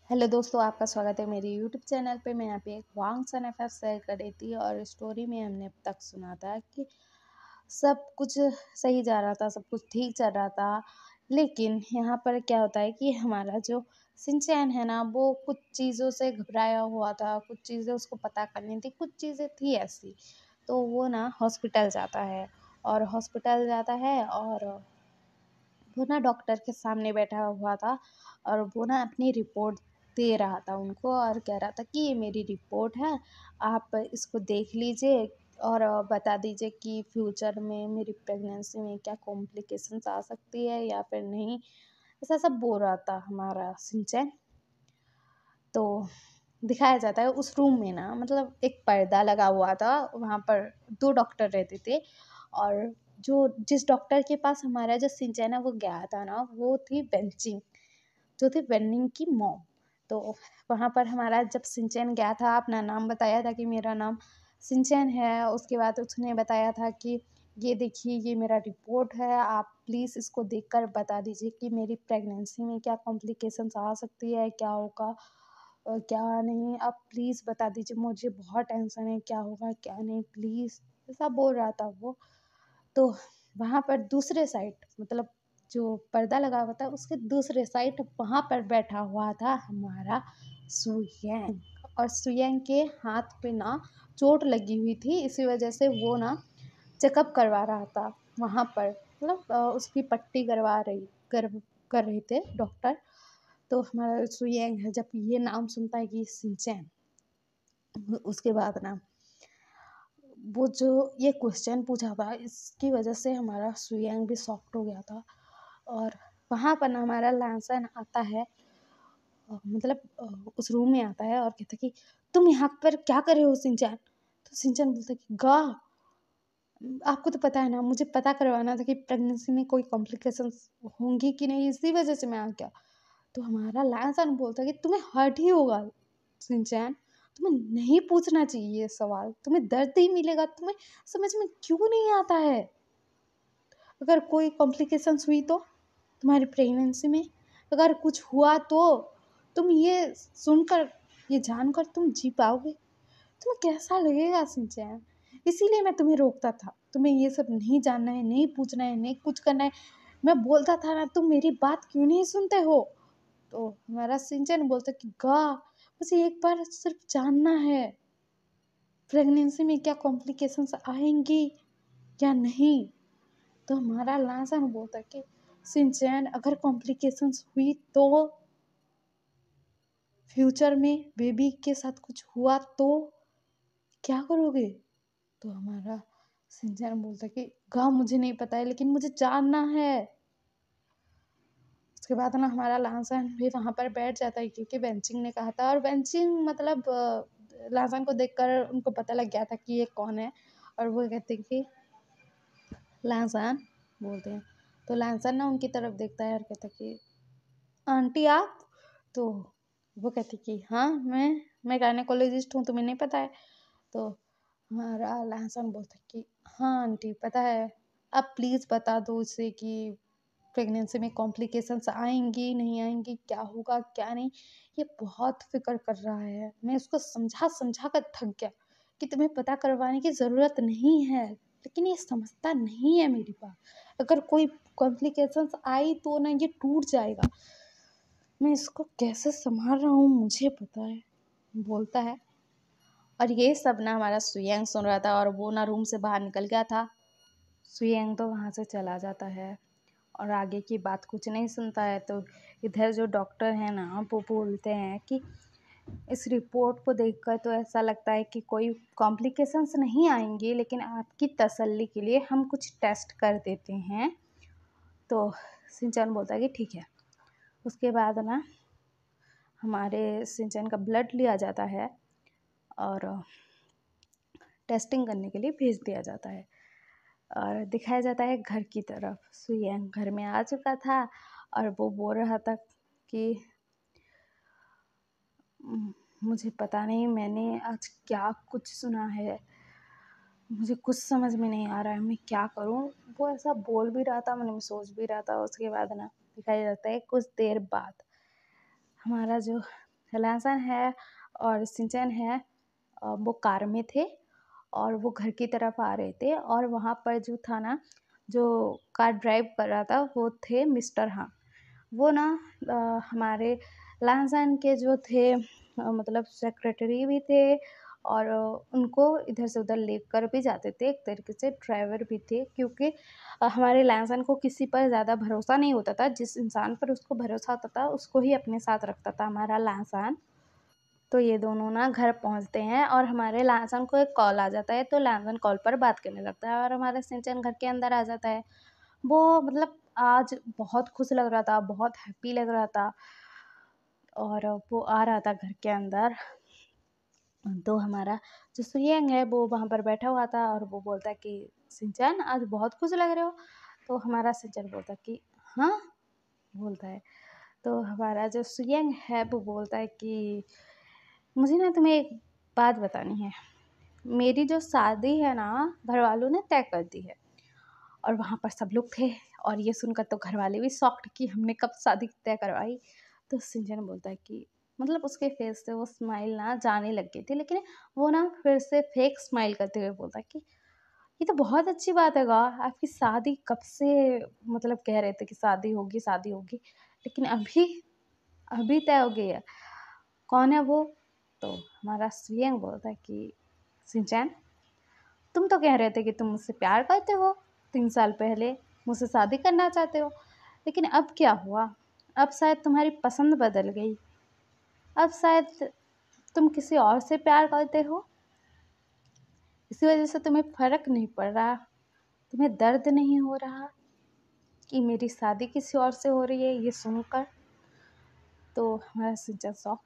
Hello दोस्तों, आपका स्वागत है मेरे यूट्यूब चैनल पे। मैं यहाँ पे एक वांग सन एफएफ शेयर कर रही थी और स्टोरी में हमने अब तक सुना था कि सब कुछ सही जा रहा था, सब कुछ ठीक चल रहा था। लेकिन यहाँ पर क्या होता है कि हमारा जो शिनचैन है ना, वो कुछ चीज़ों से घबराया हुआ था, कुछ चीज़ें उसको पता करनी थी, कुछ चीज़ें थी ऐसी। तो वो ना हॉस्पिटल जाता है और वो ना डॉक्टर के सामने बैठा हुआ था और वो ना अपनी रिपोर्ट दे रहा था उनको और कह रहा था कि ये मेरी रिपोर्ट है, आप इसको देख लीजिए और बता दीजिए कि फ्यूचर में मेरी प्रेगनेंसी में क्या कॉम्प्लिकेशंस आ सकती है या फिर नहीं। ऐसा सब बोल रहा था हमारा सिंचन। तो दिखाया जाता है उस रूम में ना, मतलब एक पर्दा लगा हुआ था, वहाँ पर 2 डॉक्टर रहते थे और जो जिस डॉक्टर के पास हमारा जो सिंचन है वो गया था ना, वो थी बेंचिंग, जो थी वेन्निंग की मॉम। तो वहाँ पर हमारा जब सिंचन गया था, अपना नाम बताया था कि मेरा नाम सिंचन है। उसके बाद उसने बताया था कि ये देखिए, ये मेरा रिपोर्ट है, आप प्लीज़ इसको देखकर बता दीजिए कि मेरी प्रेगनेंसी में क्या कॉम्प्लिकेशंस आ सकती है, क्या होगा क्या नहीं, आप प्लीज़ बता दीजिए, मुझे बहुत टेंशन है, क्या होगा क्या नहीं प्लीज़, ऐसा बोल रहा था वो। तो वहाँ पर दूसरे साइड, मतलब जो पर्दा लगा हुआ था उसके दूसरे साइड वहाँ पर बैठा हुआ था हमारा सुयैंग। और सुयैंग के हाथ पे ना चोट लगी हुई थी, इसी वजह से वो ना चेकअप करवा रहा था वहाँ पर, मतलब उसकी पट्टी कर रहे थे डॉक्टर। तो हमारा सुयैंग है, जब ये नाम सुनता है कि सिंचैन, उसके बाद ना वो जो ये क्वेश्चन पूछा था, इसकी वजह से हमारा सुयंग भी शॉक्ड हो गया था। और वहाँ पर ना हमारा लांसन आता है, मतलब उस रूम में आता है और कहता है कि तुम यहाँ पर क्या कर रहे हो सिंचन। तो सिंचन बोलता है कि गा, आपको तो पता है ना, मुझे पता करवाना था कि प्रेगनेंसी में कोई कॉम्प्लिकेशंस होंगी कि नहीं, इसी वजह से मैं आ गया। तो हमारा लांसन बोलता है कि तुम्हें हर्ट ही होगा सिंचैन, तुम्हें नहीं पूछना चाहिए ये सवाल, तुम्हें दर्द ही मिलेगा, तुम्हें समझ में क्यों नहीं आता है, अगर कोई कॉम्प्लिकेशंस हुई तो तुम्हारी प्रेगनेंसी में, अगर कुछ हुआ तो तुम ये सुनकर, ये जानकर तुम जी पाओगे, तुम्हें कैसा लगेगा सिंचैन। इसीलिए मैं तुम्हें रोकता था, तुम्हें ये सब नहीं जानना है, नहीं पूछना है, नहीं कुछ करना है, मैं बोलता था ना, तुम मेरी बात क्यों नहीं सुनते हो। तो हमारा सिंचन बोलता कि गा, मुझे एक बार सिर्फ जानना है, प्रेगनेंसी में क्या कॉम्प्लिकेशंस आएंगी या नहीं। तो हमारा लासन बोलता कि सिंचन, अगर कॉम्प्लिकेशंस हुई तो, फ्यूचर में बेबी के साथ कुछ हुआ तो क्या करोगे। तो हमारा सिंचन बोलता कि गा, मुझे नहीं पता है लेकिन मुझे जानना है। उसके बाद ना हमारा लासन भी वहाँ पर बैठ जाता है, क्योंकि बेंचिंग ने कहा था, और बेंचिंग मतलब लासन को देखकर उनको पता लग गया था कि ये कौन है। और वो कहते हैं कि लासन बोलते हैं। तो लासन ना उनकी तरफ देखता है और कहता है कि आंटी आप। तो वो कहती कि हाँ, मैं गायनेकोलॉजिस्ट हूँ, तुम्हें नहीं पता है। तो हमारा लासन बोलता है कि हाँ आंटी, पता है, आप प्लीज़ बता दो उसे कि प्रेगनेंसी में कॉम्प्लिकेशंस आएंगी नहीं आएंगी, क्या होगा क्या नहीं। ये बहुत फिक्र कर रहा है, मैं उसको समझा समझा कर थक गया कि तुम्हें पता करवाने की ज़रूरत नहीं है, लेकिन ये समझता नहीं है मेरी बात। अगर कोई कॉम्प्लिकेशंस आई तो ना ये टूट जाएगा, मैं इसको कैसे संभाल रहा हूँ मुझे पता है, बोलता है। और ये सब ना हमारा सुयंग सुन रहा था और वो ना रूम से बाहर निकल गया था। सुयंग तो वहाँ से चला जाता है और आगे की बात कुछ नहीं सुनता है। तो इधर जो डॉक्टर है ना, वो बोलते हैं कि इस रिपोर्ट को देखकर तो ऐसा लगता है कि कोई कॉम्प्लिकेशंस नहीं आएंगी, लेकिन आपकी तसल्ली के लिए हम कुछ टेस्ट कर देते हैं। तो सिंचन बोलता है कि ठीक है। उसके बाद ना हमारे सिंचन का ब्लड लिया जाता है और टेस्टिंग करने के लिए भेज दिया जाता है। और दिखाया जाता है घर की तरफ, सुयंग घर में आ चुका था और वो बोल रहा था कि मुझे पता नहीं मैंने आज क्या कुछ सुना है, मुझे कुछ समझ में नहीं आ रहा है, मैं क्या करूं। वो ऐसा बोल भी रहा था, मन में सोच भी रहा था। उसके बाद ना दिखाया जाता है कुछ देर बाद हमारा जो लांसन है और शिनचैन है वो कार में थे और वो घर की तरफ आ रहे थे और वहाँ पर जो था ना, जो कार ड्राइव कर रहा था वो थे मिस्टर हाँ। वो ना हमारे लांसन के जो थे मतलब सेक्रेटरी भी थे और उनको इधर से उधर लेकर भी जाते थे, एक तरीके से ड्राइवर भी थे, क्योंकि हमारे लांसन को किसी पर ज़्यादा भरोसा नहीं होता था। जिस इंसान पर उसको भरोसा होता था उसको ही अपने साथ रखता था हमारा लांसन। तो ये दोनों ना घर पहुंचते हैं और हमारे लांसन को एक कॉल आ जाता है, तो लांसन कॉल पर बात करने लगता है और हमारा शिनचैन घर के अंदर आ जाता है। वो मतलब आज बहुत खुश लग रहा था, बहुत हैप्पी लग रहा था और वो आ रहा था घर के अंदर। तो हमारा जो सुयंग है वो वहाँ पर बैठा हुआ था और वो बोलता है कि शिनचैन आज बहुत खुश लग रहे हो। तो हमारा शिनचैन बोलता है कि हाँ, बोलता है। तो हमारा जो सुयंग है वो बोलता है कि मुझे ना तुम्हें एक बात बतानी है। मेरी जो शादी है ना, घर वालों ने तय कर दी है। और वहाँ पर सब लोग थे और ये सुनकर तो घर वाले भी शॉक्ड कि हमने कब शादी तय करवाई। तो सिंचन बोलता है कि मतलब उसके फेस से वो स्माइल ना जाने लग गई थी, लेकिन वो ना फिर से फेक स्माइल करते हुए बोलता है कि ये तो बहुत अच्छी बात है गा, आपकी शादी कब से मतलब कह रहे थे कि शादी होगी, लेकिन अभी अभी तय हो गई है। कौन है वो? तो हमारा स्वियंग बोलता है कि सिंचैन, तुम तो कह रहे थे कि तुम मुझसे प्यार करते हो, 3 साल पहले मुझसे शादी करना चाहते हो, लेकिन अब क्या हुआ? अब शायद तुम्हारी पसंद बदल गई, अब शायद तुम किसी और से प्यार करते हो। इसी वजह से तुम्हें फ़र्क नहीं पड़ रहा, तुम्हें दर्द नहीं हो रहा कि मेरी शादी किसी और से हो रही है ये सुनकर। तो हमारा सिंचन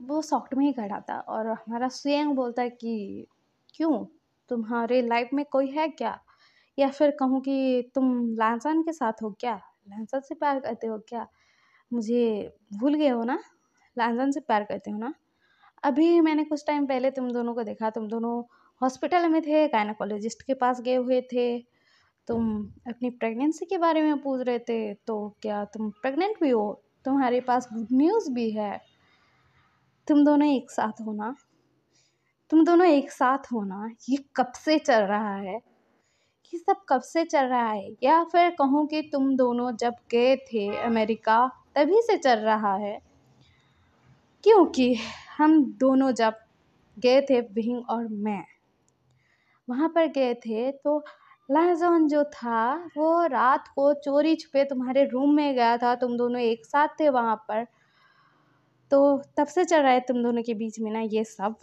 वो सॉफ्ट में ही खड़ा था और हमारा स्वयं बोलता है कि क्यों, तुम्हारे लाइफ में कोई है क्या, या फिर कहूँ कि तुम लांसन के साथ हो क्या, लांसन से प्यार करते हो क्या, मुझे भूल गए हो ना, लांसन से प्यार करते हो ना। अभी मैंने कुछ टाइम पहले तुम दोनों को देखा, तुम दोनों हॉस्पिटल में थे, गायनोकोलॉजिस्ट के पास गए हुए थे, तुम अपनी प्रेगनेंसी के बारे में पूछ रहे थे, तो क्या तुम प्रेग्नेंट भी हो, तुम्हारे पास गुड न्यूज़ भी है, तुम दोनों एक साथ हो ना, तुम दोनों एक साथ हो ना, ये कब से चल रहा है, ये सब कब से चल रहा है, या फिर कहूँ कि तुम दोनों जब गए थे अमेरिका तभी से चल रहा है, क्योंकि हम दोनों जब गए थे विंग और मैं वहाँ पर गए थे, तो लाजोन जो था वो रात को चोरी छुपे तुम्हारे रूम में गया था, तुम दोनों एक साथ थे वहाँ पर। तो तब से चल रहा है तुम दोनों के बीच में ना ये सब।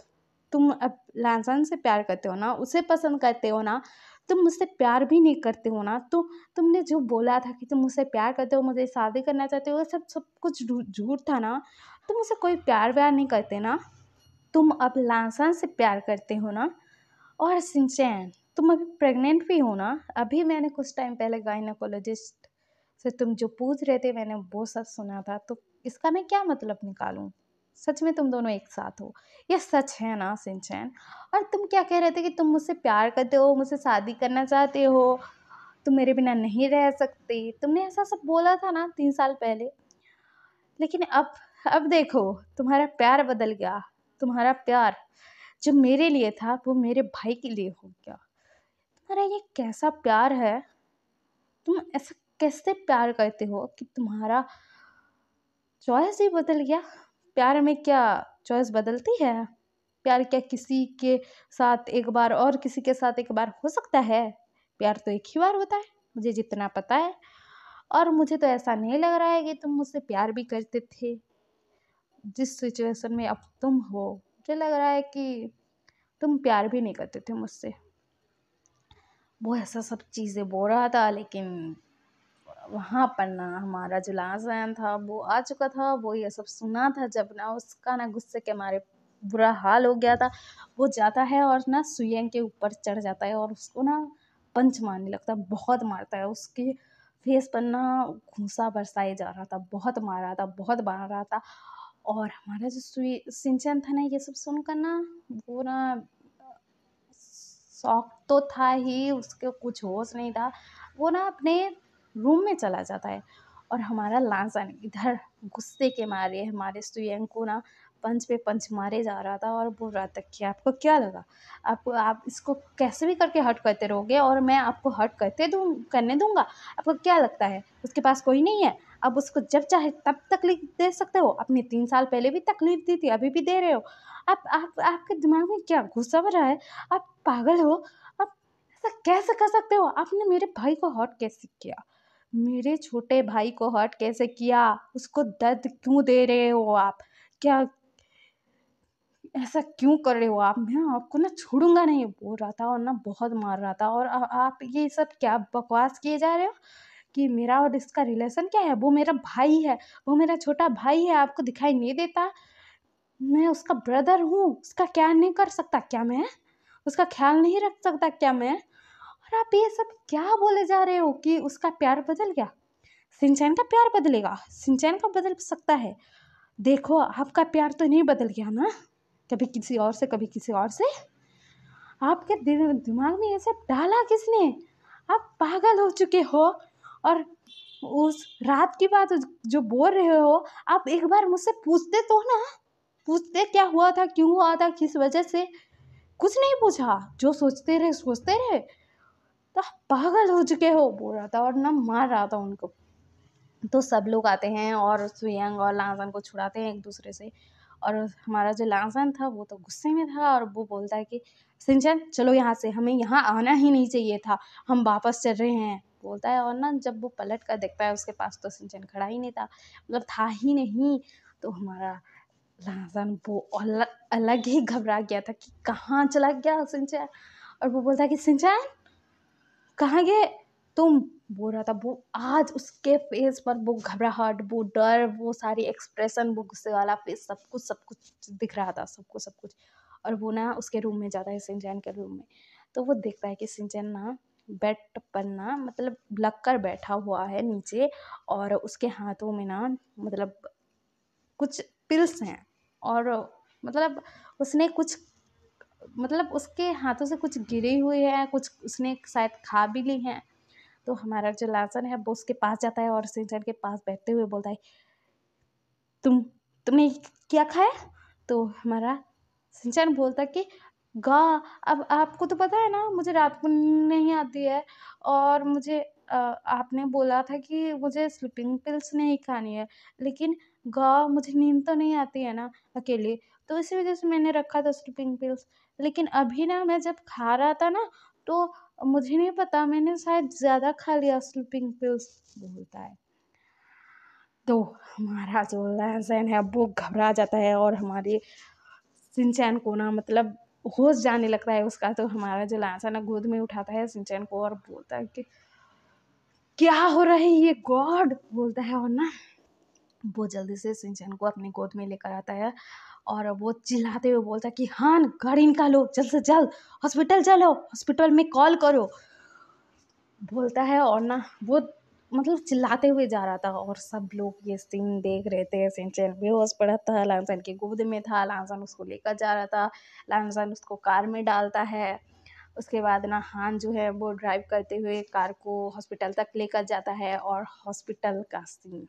तुम अब लांसन से प्यार करते हो ना, उसे पसंद करते हो ना, तुम मुझसे प्यार भी नहीं करते हो ना, तो तुमने जो बोला था कि तुम मुझसे प्यार करते हो, मुझे शादी करना चाहते हो, सब सब कुछ झूठ था ना, तुम मुझसे कोई प्यार व्यार नहीं करते ना, तुम अब लांसन से प्यार करते हो ना। और सिंचैन, तुम अभी प्रेग्नेंट भी हो ना, अभी मैंने कुछ टाइम पहले गायनोकोलॉजिस्ट से तुम जो पूछ रहे थे मैंने वो सब सुना था, तो इसका मैं क्या मतलब निकालूं? सच में तुम दोनों एक साथ हो, ये सच है ना सिंचैन? और तुम क्या कह रहे थे कि तुम मुझसे प्यार करते हो, मुझसे शादी करना चाहते हो, तुम मेरे बिना नहीं रह सकते, तुमने ऐसा सब बोला था ना 3 साल पहले, लेकिन अब देखो तुम्हारा प्यार बदल गया, तुम्हारा प्यार जो मेरे लिए था वो मेरे भाई के लिए हो गया। तुम्हारा ये कैसा प्यार है? तुम ऐसा कैसे प्यार करते हो कि तुम्हारा चॉइस ही बदल गया? प्यार में क्या चॉइस बदलती है? प्यार क्या किसी के साथ एक बार और किसी के साथ एक बार हो सकता है? प्यार तो एक ही बार होता है, मुझे जितना पता है। और मुझे तो ऐसा नहीं लग रहा है कि तुम मुझसे प्यार भी करते थे। जिस सिचुएशन में अब तुम हो, मुझे लग रहा है कि तुम प्यार भी नहीं करते थे मुझसे। वो ऐसा सब चीज़ें बोल रहा था, लेकिन वहाँ पर ना हमारा जो लाज़ैन था वो आ चुका था, वो ये सब सुना था जब ना उसका ना गुस्से के मारे बुरा हाल हो गया था। वो जाता है और ना सुयंग के ऊपर चढ़ जाता है और उसको ना पंच मारने लगता है, बहुत मारता है, उसके फेस पर ना घूंसा बरसाए जा रहा था, बहुत मार रहा था, बहुत मार रहा था। और हमारा जो सिंचन था ना ये सब सुनकर ना वो ना शौक तो था ही, उसके कुछ होश नहीं था, वो ना अपने रूम में चला जाता है और हमारा लांसन इधर गुस्से के मारे हमारे सुयंग को ना पंच पे पंच मारे जा रहा था और बोल रहा था कि आपको क्या लगा, आप इसको कैसे भी करके हर्ट करते रहोगे और मैं आपको हर्ट करने दूंगा। आपको क्या लगता है उसके पास कोई नहीं है? अब उसको जब चाहे तब तकलीफ दे सकते हो। आपने 3 साल पहले भी तकलीफ दी थी, अभी भी दे रहे हो। आप आपके दिमाग में क्या घुसा हुआ है? आप पागल हो? आप ऐसा कैसे कर सकते हो? आपने मेरे भाई को हर्ट कैसे किया? मेरे छोटे भाई को हर्ट कैसे किया? उसको दर्द क्यों दे रहे हो आप? क्या ऐसा क्यों कर रहे हो आप? मैं आपको ना छोड़ूंगा नहीं बोल रहा था और ना बहुत मार रहा था। और आप ये सब क्या बकवास किए जा रहे हो कि मेरा और इसका रिलेशन क्या है? वो मेरा भाई है, वो मेरा छोटा भाई है, आपको दिखाई नहीं देता? मैं उसका ब्रदर हूँ, उसका क्या नहीं कर सकता क्या मैं? उसका ख्याल नहीं रख सकता क्या मैं? और आप ये सब क्या बोले जा रहे हो कि उसका प्यार बदल गया? सिंचैन का प्यार बदलेगा? सिंचैन का बदल सकता है? देखो आपका प्यार तो नहीं बदल गया ना, कभी किसी और से कभी किसी और से। आपके दिमाग में ये सब डाला किसने? आप पागल हो चुके हो। और उस रात की बात जो बोल रहे हो, आप एक बार मुझसे पूछते तो ना, पूछते क्या हुआ था, क्यों हुआ था, किस वजह से। कुछ नहीं पूछा, जो सोचते रहे। तो आप पागल हो चुके हो बोल रहा था और ना मार रहा था उनको। तो सब लोग आते हैं और सुयंग और लांसन को छुड़ाते हैं एक दूसरे से। और हमारा जो लांसन था वो तो गुस्से में था और वो बोलता है कि सिंचन चलो यहाँ से, हमें यहाँ आना ही नहीं चाहिए था, हम वापस चल रहे हैं बोलता है। और ना जब वो पलट कर देखता है उसके पास तो सिंचन खड़ा ही नहीं था, मतलब था ही नहीं। तो हमारा लांसन वो अलग ही घबरा गया था कि कहाँ चला गया सिंचन। और वो बोलता है कि सिंचन कहाँ गए तुम बोल रहा था। वो आज उसके फेस पर वो घबराहट, वो डर, वो सारी एक्सप्रेशन, वो गुस्से वाला फेस, सब कुछ दिख रहा था, सब कुछ। और वो ना उसके रूम में जाता है, सिंचैन के रूम में। तो वो देखता है कि सिंचैन ना बेड पर ना मतलब लग कर बैठा हुआ है नीचे। और उसके हाथों में ना मतलब कुछ पिल्स हैं। और मतलब उसने कुछ मतलब उसके हाथों से कुछ गिरी हुई है, कुछ उसने शायद खा भी ली हैं। तो हमारा जो लासन है वो उसके पास जाता है और सिंचन के पास बैठते हुए बोलता है तुमने क्या खाया? तो हमारा सिंचन बोलता कि गा, अब आपको तो पता है ना मुझे रात को नींद नहीं आती है। और मुझे आपने बोला था कि मुझे स्लीपिंग पिल्स नहीं खानी है, लेकिन गा मुझे नींद तो नहीं आती है ना अकेले, तो इसी वजह से मैंने रखा था स्लीपिंग पिल्स। लेकिन अभी ना मैं जब खा रहा था ना तो मुझे नहीं पता, मैंने शायद ज़्यादा खा लिया स्लीपिंग पिल्स बोलता है। तो हमारा जो लहज़न है वो घबरा जाता है और हमारे सिंचैन को ना मतलब होश जाने लगता है उसका। तो हमारा जो लहज़न है गोद में उठाता है सिंचैन को और बोलता है कि क्या हो रहा है ये गॉड बोलता है। और ना वो जल्दी से सिंचैन को अपनी गोद में लेकर आता है और वो चिल्लाते हुए बोलता है कि हाँ गाड़ी निकालो, जल्द से जल्द हॉस्पिटल चलो, हॉस्पिटल में कॉल करो बोलता है। और ना वो मतलब चिल्लाते हुए जा रहा था और सब लोग ये सीन देख रहे थे। सिंचैन बेहोश पड़ा था, लांसन की गोद में था, लांसन उसको लेकर जा रहा था, लांसन उसको कार में डालता है। उसके बाद ना हान जो है वो ड्राइव करते हुए कार को हॉस्पिटल तक लेकर जाता है। और हॉस्पिटल का सीन,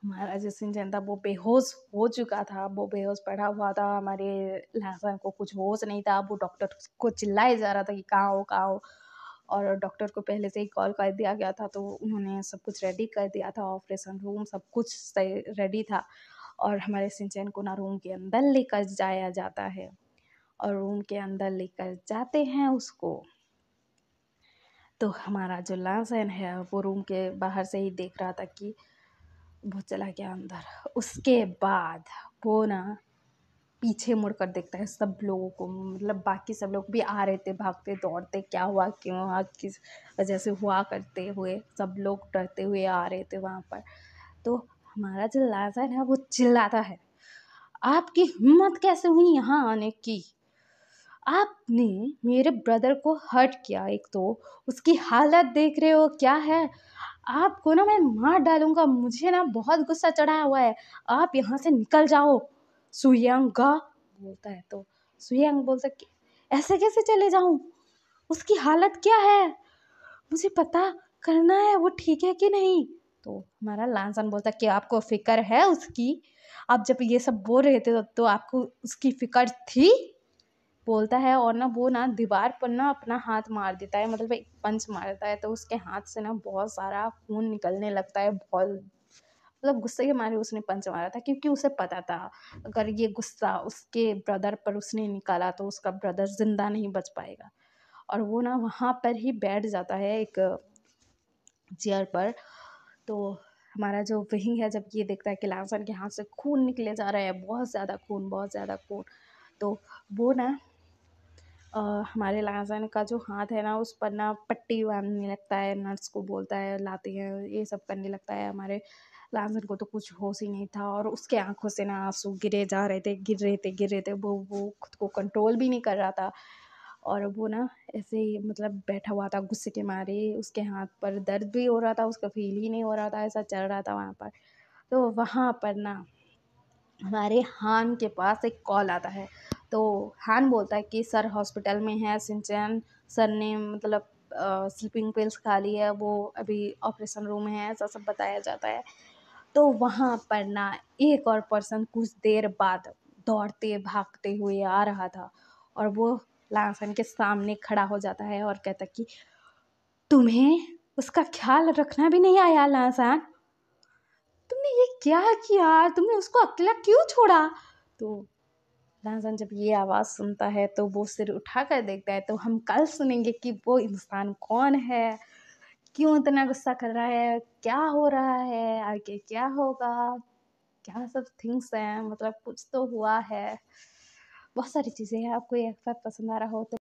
हमारा जो सिंचन था वो बेहोश हो चुका था, वो बेहोश पड़ा हुआ था। हमारे लांसन को कुछ होश नहीं था, वो डॉक्टर को चिल्लाए जा रहा था कि कहाँ हो कहाँ हो। और डॉक्टर को पहले से ही कॉल कर दिया गया था, तो उन्होंने सब कुछ रेडी कर दिया था, ऑपरेशन रूम सब कुछ रेडी था। और हमारे सिंचन को ना रूम के अंदर लेकर जाया जाता है। और रूम के अंदर लेकर जाते हैं उसको, तो हमारा जो लांसन है वो रूम के बाहर से ही देख रहा था कि वो चला गया अंदर। उसके बाद वो ना पीछे मुड़कर देखता है सब लोगों को, मतलब बाकी सब लोग भी आ रहे थे भागते दौड़ते, क्या हुआ क्यों हुआ किस वजह से हुआ करते हुए, सब लोग डरते हुए आ रहे थे वहाँ पर। तो हमारा जो लाज़र है वो चिल्लाता है आपकी हिम्मत कैसे हुई यहाँ आने की? आपने मेरे ब्रदर को हर्ट किया, एक तो उसकी हालत देख रहे हो क्या है? आपको ना मैं मार डालूंगा, मुझे ना बहुत गुस्सा चढ़ा हुआ है, आप यहाँ से निकल जाओ सुयंगा बोलता है। तो सुयंग बोलता कि ऐसे कैसे चले जाऊं, उसकी हालत क्या है, मुझे पता करना है वो ठीक है कि नहीं। तो हमारा लांसन बोलता कि आपको फ़िक्र है उसकी? आप जब ये सब बोल रहे थे तो आपको उसकी फ़िक्र थी? बोलता है और ना वो ना दीवार पर ना अपना हाथ मार देता है, मतलब एक पंच मारता है तो उसके हाथ से ना बहुत सारा खून निकलने लगता है। बहुत मतलब गुस्से के मारे उसने पंच मारा था, क्योंकि उसे पता था अगर ये गुस्सा उसके ब्रदर पर उसने निकाला तो उसका ब्रदर ज़िंदा नहीं बच पाएगा। और वो ना वहाँ पर ही बैठ जाता है एक चेयर पर। तो हमारा जो विंग है जब ये देखता है कि लांसन के हाथ से खून निकले जा रहा है, बहुत ज़्यादा खून, बहुत ज़्यादा खून, तो वो ना हमारे लांसन का जो हाथ है ना उस पर ना पट्टी बांधने लगता है, नर्स को बोलता है, लाते हैं, ये सब करने लगता है। हमारे लांसन को तो कुछ होश ही नहीं था और उसके आंखों से ना आंसू गिरे जा रहे थे, गिर रहे थे, गिर रहे थे। वो खुद को कंट्रोल भी नहीं कर रहा था और वो ना ऐसे ही मतलब बैठा हुआ था गुस्से के मारे। उसके हाथ पर दर्द भी हो रहा था, उसका फील ही नहीं हो रहा था, ऐसा चल रहा था वहाँ पर। तो वहाँ पर ना हमारे हान के पास एक कॉल आता है। तो हान बोलता है कि सर हॉस्पिटल में है सिंचन, सर ने मतलब स्लीपिंग पिल्स खा ली है, वो अभी ऑपरेशन रूम में है, ऐसा सब बताया जाता है। तो वहाँ पर ना एक और पर्सन कुछ देर बाद दौड़ते भागते हुए आ रहा था और वो लांसन के सामने खड़ा हो जाता है और कहता कि तुम्हें उसका ख्याल रखना भी नहीं आया लांसन? तुमने ये क्या किया? तुमने उसको अकेला क्यों छोड़ा? तो लांसन जब ये आवाज़ सुनता है तो वो सिर उठाकर देखता है। तो हम कल सुनेंगे कि वो इंसान कौन है, क्यों इतना गुस्सा कर रहा है, क्या हो रहा है, आगे क्या होगा, क्या सब थिंग्स हैं, मतलब कुछ तो हुआ है। बहुत सारी चीज़ें हैं। आपको ये पसंद आ रहा हो तो